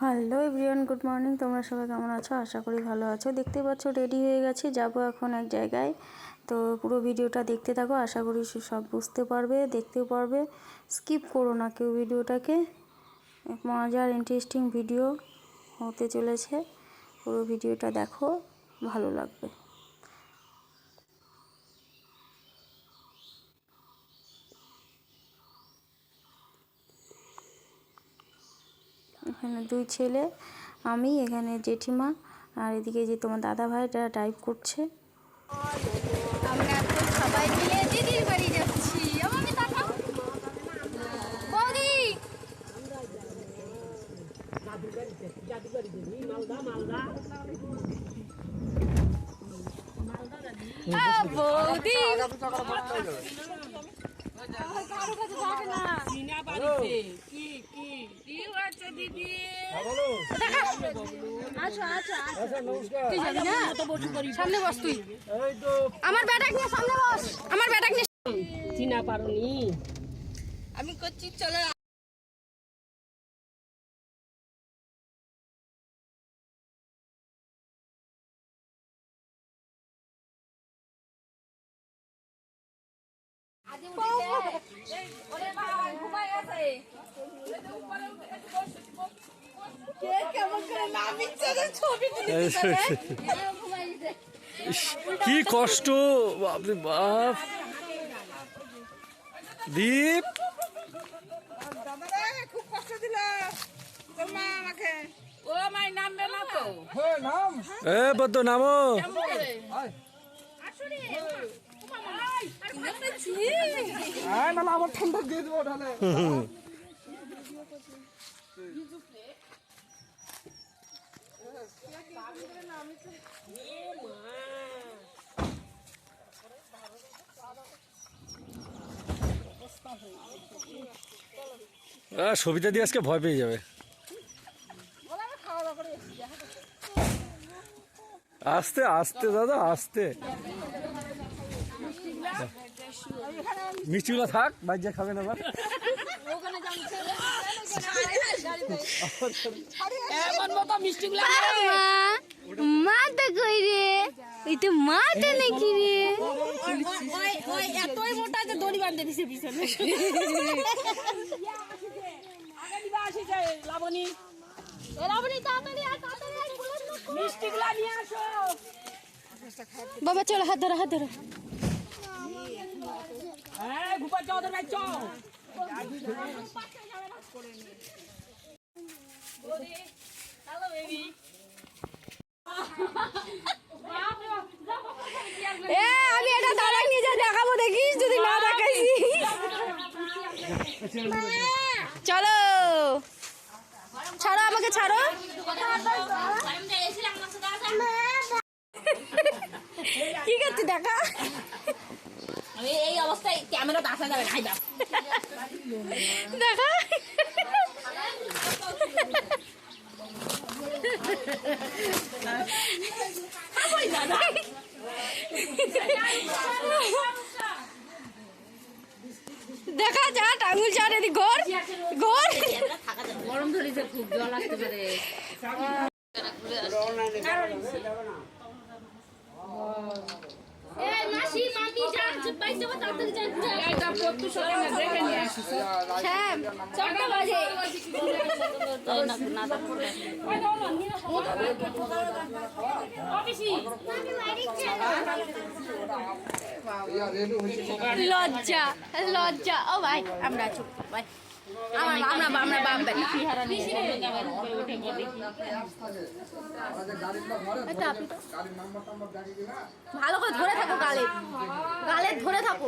Hello everyone, good morning. তোমরা সবাই কেমন আছো? আশা করি ভালো আছো। দেখতে পাচ্ছ রেডি হয়ে গেছি, যাব এখন এক জায়গায়। তো পুরো ভিডিওটা দেখতে থাকো, আশা করি সব বুঝতে পারবে, দেখতেও পারবে। স্কিপ করো না কেউ ভিডিওটাকে, মজার ইন্টারেস্টিং ভিডিও হতে চলেছে। পুরো ভিডিওটা দেখো, ভালো লাগবে। এখানে দুই ছেলে, আমি, এখানে জেঠিমা, আর এদিকে যে তোমার দাদা ভাইটা টাইপ করছে। আমরা তো সবাই মিলে দিদির বাড়ি যাচ্ছি। আমাকে দেখাও বৌদি। বৌদি সামনে বস তুই। আমার ব্যাটাক নিয়ে সামনে বস। আমার ব্যাটাক নিয়ে চিনা পারোনি। আমি করছি, চলো। কি কষ্ট, বাপরে বাপ। দীপ খুব কষ্ট দিল তোর মা আমাকে। ও মাই নামবে না তো। এ বদ্দ নামো। আমার ঠান্ডা দিয়ে দেবো তাহলে। সবিতা দিয়ে আজকে ভয় পেয়ে যাবে। আস্তে আস্তে দাদা, আস্তে। মিষ্টিগুলো থাক, বাইরে খাবেন আবার। মাটা কই রে? ওই তো মাটা নাকি রে? এতই মোটা যে দড়ি বাঁধতে দিছে পিছনে। লাবণী, মিষ্টিগুলা নিয়ে আসো। বাবা চলো, হাত ধরো, হাত ধরো। হ্যাঁ, ঘুপার যাও, ওদের বাইর যাও। আমি এটা দাঁড়াই নিয়ে যা দেখাবো, দেখিস যদি না দেখাইছি। চলো, ছাড়ো আমাকে, ছাড়ো। কি করছি দেখা? এই অবস্থায় ক্যামেরা আসা যাবে না। দেখা দেখা যা, টাঙ্গুল চাট এদিক ঘর ঘর। গরম ধরেছে খুব, জল আসতে পারে। লজ্জা লজ্জা। ও ভাই, আমরা চুপ ভাই, আমরা বাম বেটা। ভালো করে ধরে থাকো, গালে গালে ধরে থাকো।